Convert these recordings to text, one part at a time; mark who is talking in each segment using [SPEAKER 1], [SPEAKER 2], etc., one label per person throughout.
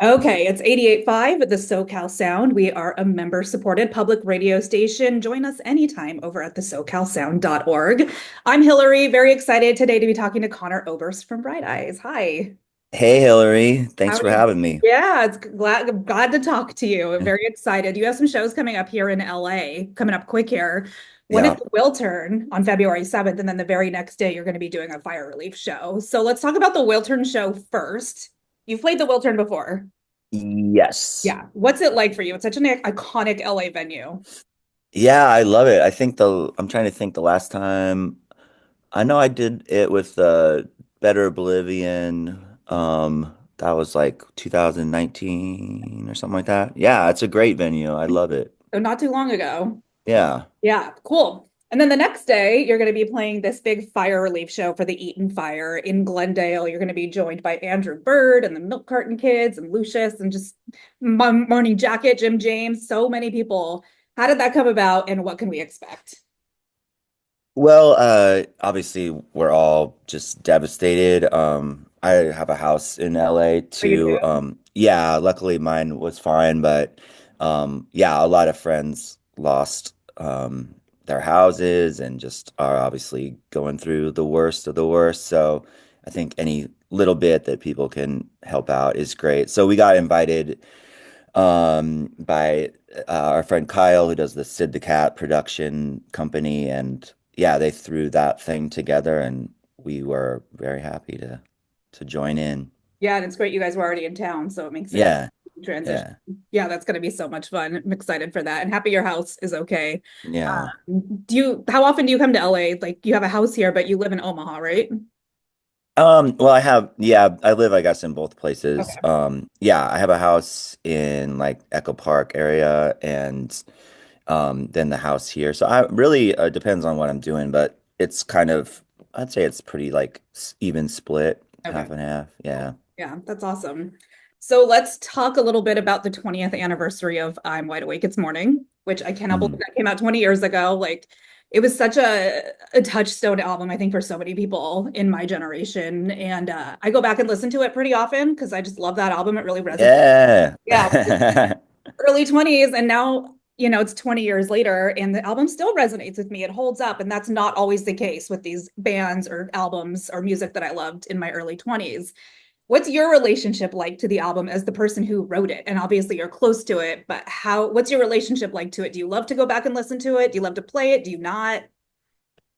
[SPEAKER 1] Okay, it's 88.5 at the SoCal Sound. We are a member-supported public radio station. Join us anytime over at the SoCalSound.org. I'm Hilary, very excited today to be talking to Conor Oberst from Bright Eyes. Hi.
[SPEAKER 2] Hey Hilary, thanks
[SPEAKER 1] How are
[SPEAKER 2] for
[SPEAKER 1] you?
[SPEAKER 2] having me.
[SPEAKER 1] Yeah, it's glad to talk to you. I'm very excited. You have some shows coming up here in LA, coming up quick here. One is
[SPEAKER 2] Yeah.
[SPEAKER 1] the Wiltern on February 7th, and then the very next day you're going to be doing a fire relief show. So let's talk about the Wiltern show first. You've played the Wiltern before.
[SPEAKER 2] Yes.
[SPEAKER 1] Yeah. What's it like for you? It's such an iconic LA venue.
[SPEAKER 2] Yeah, I love it. I'm trying to think the last time I know I did it with Better Oblivion. That was like 2019 or something like that. Yeah, it's a great venue. I love it.
[SPEAKER 1] So not too long ago.
[SPEAKER 2] Yeah.
[SPEAKER 1] Yeah, cool. And then the next day, you're going to be playing this big fire relief show for the Eaton Fire in Glendale. You're going to be joined by Andrew Bird and the Milk Carton Kids and Lucius and just Morning Jacket, Jim James, so many people. How did that come about and what can we expect?
[SPEAKER 2] Well, obviously we're all just devastated. I have a house in LA
[SPEAKER 1] Oh, you
[SPEAKER 2] too.
[SPEAKER 1] do?
[SPEAKER 2] Yeah, luckily mine was fine, but yeah, a lot of friends lost their houses and just are obviously going through the worst of the worst. So I think any little bit that people can help out is great. So we got invited by our friend Kyle, who does the Sid the Cat production company, and yeah, they threw that thing together, and we were very happy to join in.
[SPEAKER 1] Yeah, and it's great you guys were already in town, so it makes it
[SPEAKER 2] Yeah,
[SPEAKER 1] transition.
[SPEAKER 2] yeah,
[SPEAKER 1] Yeah, that's going to be so much fun. I'm excited for that and happy your house is okay.
[SPEAKER 2] yeah.
[SPEAKER 1] How often do you come to LA? Like you have a house here, but you live in Omaha, right?
[SPEAKER 2] Well, yeah, I live, I guess, in both places.
[SPEAKER 1] Okay.
[SPEAKER 2] Yeah, I have a house in like Echo Park area, and then the house here. So I really depends on what I'm doing, but it's kind of, I'd say it's pretty like even split,
[SPEAKER 1] Okay.
[SPEAKER 2] half and half.
[SPEAKER 1] Cool.
[SPEAKER 2] Yeah.
[SPEAKER 1] Yeah, that's awesome. So let's talk a little bit about the 20th anniversary of I'm Wide Awake It's Morning, which I cannot believe
[SPEAKER 2] Mhm.
[SPEAKER 1] that came out 20 years ago. Like it was such a touchstone album, I think, for so many people in my generation. And I go back and listen to it pretty often because I just love that album. It really resonates.
[SPEAKER 2] Yeah.
[SPEAKER 1] Yeah, early 20s. And now, it's 20 years later, and the album still resonates with me. It holds up. And that's not always the case with these bands or albums or music that I loved in my early 20s. What's your relationship like to the album as the person who wrote it? And obviously you're close to it, but what's your relationship like to it? Do you love to go back and listen to it? Do you love to play it? Do you not?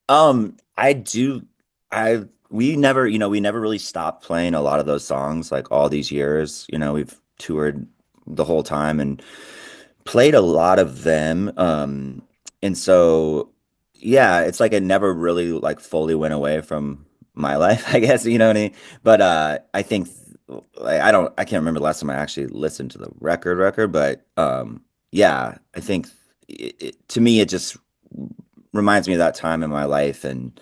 [SPEAKER 2] I do I we never really stopped playing a lot of those songs like all these years. We've toured the whole time and played a lot of them. And so yeah, it's like it never really like fully went away from my life, I guess, you know what I mean? But I think like I can't remember the last time I actually listened to the record, but yeah, I think to me it just reminds me of that time in my life, and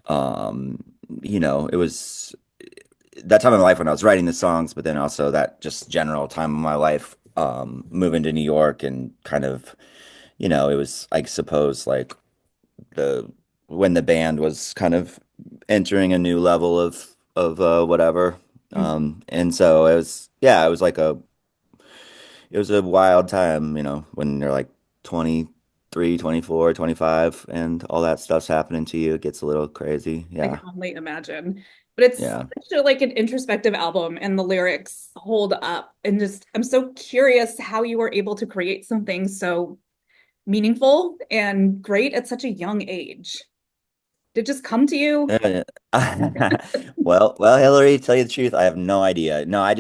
[SPEAKER 2] um it was that time in my life when I was writing the songs, but then also that just general time of my life, moving to New York and kind of, it was, I suppose, like the when the band was kind of entering a new level of whatever. And so it was like it was a wild time, when you're like 23, 24, 25, and all that stuff's happening to you. It gets a little crazy.
[SPEAKER 1] I can
[SPEAKER 2] Yeah.
[SPEAKER 1] only imagine. But it's
[SPEAKER 2] Yeah.
[SPEAKER 1] such like an introspective album and the lyrics hold up. And just I'm so curious how you were able to create something so meaningful and great at such a young age. Did it just come to you?
[SPEAKER 2] Yeah. Well, Hillary, to tell you the truth, I have no idea. No, I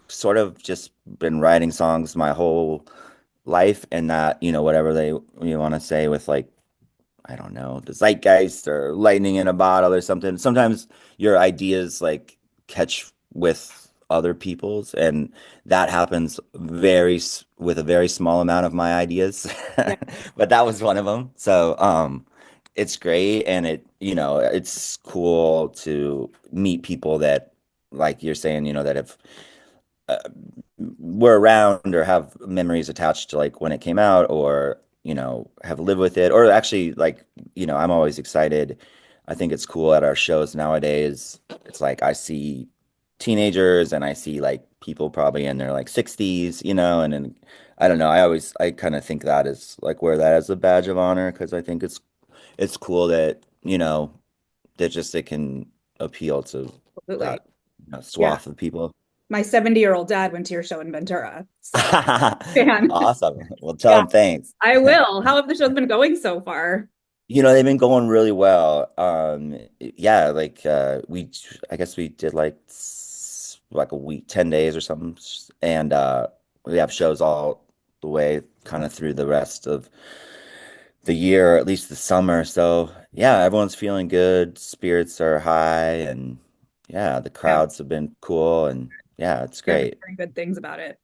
[SPEAKER 2] sort of just been writing songs my whole life, and that, whatever you want to say with like, I don't know, the zeitgeist or lightning in a bottle or something. Sometimes your ideas like catch with other people's, and that happens with a very small amount of my ideas.
[SPEAKER 1] Yeah.
[SPEAKER 2] But that was one of them. So, it's great, and it's cool to meet people that, like you're saying, that have uh, were around or have memories attached to like when it came out, or have lived with it, or actually like, I'm always excited. I think it's cool at our shows nowadays. It's like I see teenagers and I see like people probably in their like 60s, and then I don't know. I kind of think that is like wear that as a badge of honor because I think it's cool that, that just it can appeal to
[SPEAKER 1] Absolutely.
[SPEAKER 2] that
[SPEAKER 1] Yeah.
[SPEAKER 2] swath of people.
[SPEAKER 1] My 70-year-old dad went to your show in Ventura. So, fan.
[SPEAKER 2] Awesome. Well, tell
[SPEAKER 1] Yeah,
[SPEAKER 2] them thanks.
[SPEAKER 1] I will. How have the shows been going so far?
[SPEAKER 2] They've been going really well. Yeah, like I guess we did like a week, 10 days or something. And we have shows all the way kind of through the rest of the year, or at least the summer. So yeah, everyone's feeling good. Spirits are high and yeah, the
[SPEAKER 1] Yeah,
[SPEAKER 2] crowds have been cool and yeah, it's
[SPEAKER 1] I've been
[SPEAKER 2] great.
[SPEAKER 1] hearing good things about it.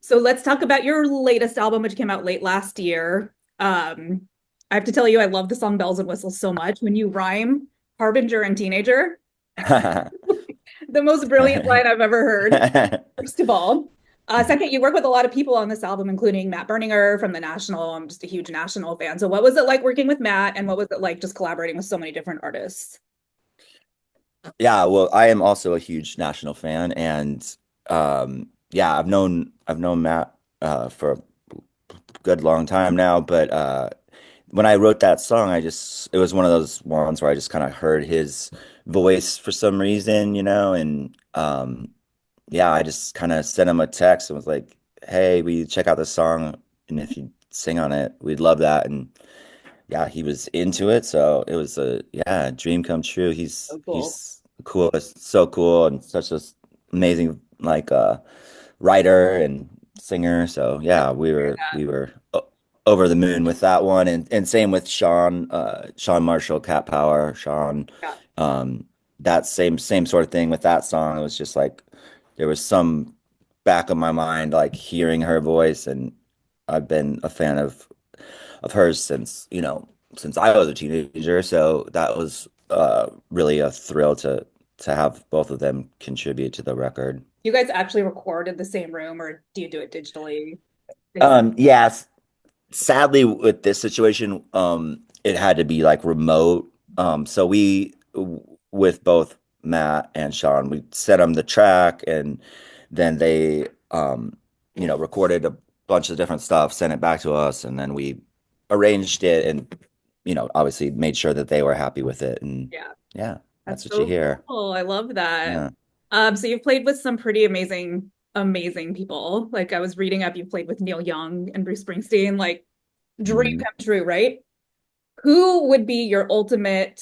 [SPEAKER 1] So let's talk about your latest album, which came out late last year. I have to tell you, I love the song Bells and Whistles so much. When you rhyme harbinger and teenager, the most brilliant line I've ever heard, first of all. Second, you work with a lot of people on this album, including Matt Berninger from The National. I'm just a huge National fan. So what was it like working with Matt, and what was it like just collaborating with so many different artists?
[SPEAKER 2] Yeah, well, I am also a huge National fan, and yeah, I've known Matt for a good long time now. But when I wrote that song, it was one of those ones where I just kind of heard his voice for some reason, and yeah, I just kind of sent him a text and was like, "Hey, we check out this song, and if you sing on it, we'd love that." And yeah, he was into it, so it was a yeah, dream come true. He's
[SPEAKER 1] So cool.
[SPEAKER 2] he's cool, so cool, and such a amazing like writer and singer. So
[SPEAKER 1] I
[SPEAKER 2] yeah, we were over the moon with that one, and same with Sean Marshall, Cat Power, Sean.
[SPEAKER 1] Yeah,
[SPEAKER 2] Um, that same sort of thing with that song. It was just like there was some back of my mind like hearing her voice, and I've been a fan of hers since I was a teenager. So that was really a thrill to have both of them contribute to the record.
[SPEAKER 1] you guys actually recorded the same room, or do you do it digitally? Things like
[SPEAKER 2] Yes, sadly with this situation, it had to be like remote. So with both Matt and Sean, we sent them the track and then they, recorded a bunch of different stuff, sent it back to us, and then we arranged it and, obviously made sure that they were happy with it. And
[SPEAKER 1] yeah.
[SPEAKER 2] yeah, that's
[SPEAKER 1] That's
[SPEAKER 2] what you
[SPEAKER 1] so
[SPEAKER 2] hear.
[SPEAKER 1] cool. I love that.
[SPEAKER 2] Yeah.
[SPEAKER 1] So you've played with some pretty amazing, amazing people. Like I was reading up, you played with Neil Young and Bruce Springsteen, like dream
[SPEAKER 2] Mhm.
[SPEAKER 1] come true, right? Who would be your ultimate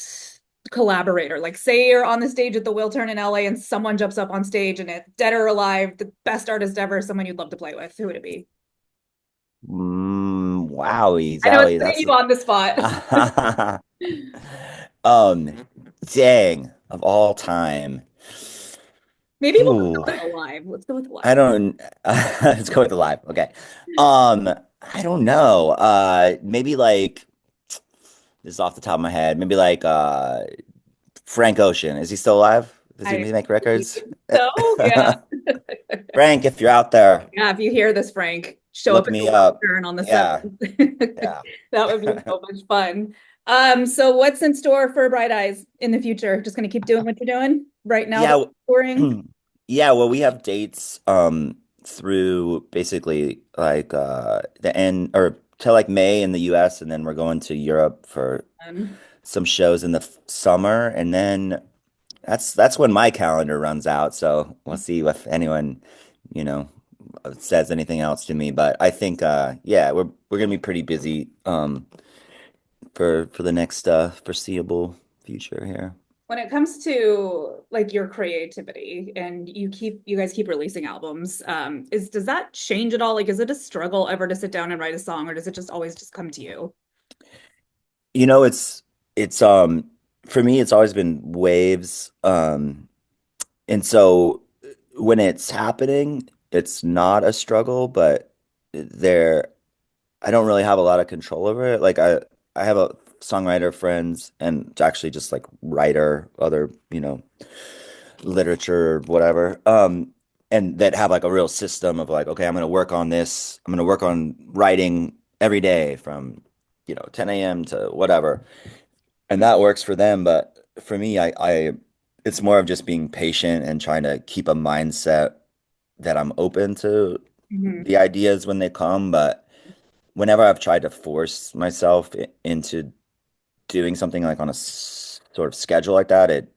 [SPEAKER 1] collaborator? Like say you're on the stage at the Wiltern in LA and someone jumps up on stage and it's dead or alive, the best artist ever, someone you'd love to play with. Who would it be?
[SPEAKER 2] Wowie,
[SPEAKER 1] I know it's
[SPEAKER 2] zowie,
[SPEAKER 1] putting
[SPEAKER 2] that's
[SPEAKER 1] you on the spot.
[SPEAKER 2] dang, of all time.
[SPEAKER 1] Maybe we'll go
[SPEAKER 2] Ooh,
[SPEAKER 1] with alive. Let's go with
[SPEAKER 2] I
[SPEAKER 1] alive.
[SPEAKER 2] don't, let's go with the live. Okay. Um, I don't know. Maybe like, this is off the top of my head, maybe like, Frank Ocean. Is he still alive? Does he
[SPEAKER 1] I
[SPEAKER 2] make
[SPEAKER 1] believe
[SPEAKER 2] records?
[SPEAKER 1] so. Yeah.
[SPEAKER 2] Frank, if you're out there,
[SPEAKER 1] Yeah, if you hear this, Frank, show up
[SPEAKER 2] look
[SPEAKER 1] at the
[SPEAKER 2] me up.
[SPEAKER 1] Wiltern on the
[SPEAKER 2] Yeah,
[SPEAKER 1] 7th.
[SPEAKER 2] yeah.
[SPEAKER 1] That would be so much fun. So what's in store for Bright Eyes in the future? Just gonna keep doing what you're doing right now that
[SPEAKER 2] Yeah,
[SPEAKER 1] we're touring?
[SPEAKER 2] yeah, well, we have dates through basically like the end or till like May in the US and then we're going to Europe for
[SPEAKER 1] Um,
[SPEAKER 2] some shows in the summer and then that's when my calendar runs out. So we'll see if anyone, you know, says anything else to me, but I think yeah, we're gonna be pretty busy for the next foreseeable future here.
[SPEAKER 1] when it comes to like your creativity and you guys keep releasing albums, is does that change at all? Like, is it a struggle ever to sit down and write a song, or does it just always just come to you?
[SPEAKER 2] You know, it's for me it's always been waves. And so when it's happening, it's not a struggle, but there I don't really have a lot of control over it. Like I have a songwriter friends and actually just like writer, other, literature or whatever. And that have like a real system of like, okay, I'm gonna work on this. I'm gonna work on writing every day from, 10 a.m. to whatever. And that works for them, but for me, I it's more of just being patient and trying to keep a mindset that I'm open to
[SPEAKER 1] Mhm.
[SPEAKER 2] the ideas when they come. But whenever I've tried to force myself into doing something like on a sort of schedule like that, it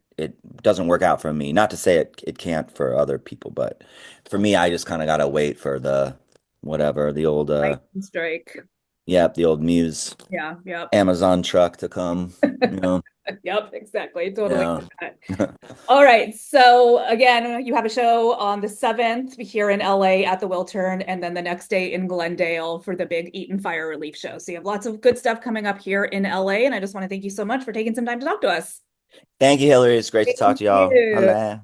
[SPEAKER 2] doesn't work out for me. Not to say it can't for other people, but for me, I just kind of gotta wait for the whatever, the old
[SPEAKER 1] Lightning strike.
[SPEAKER 2] yeah, the old Muse
[SPEAKER 1] Yeah, yep.
[SPEAKER 2] Amazon truck to come, you know.
[SPEAKER 1] Yep, exactly. Totally
[SPEAKER 2] Yeah.
[SPEAKER 1] get that. All right. So again, you have a show on the 7th here in LA at the Wiltern, and then the next day in Glendale for the big Eaton Fire relief show. So you have lots of good stuff coming up here in LA. And I just want to thank you so much for taking some time to talk to us.
[SPEAKER 2] Thank you, Hilary. It's great to talk
[SPEAKER 1] Thank
[SPEAKER 2] to y'all.
[SPEAKER 1] you.
[SPEAKER 2] Holla.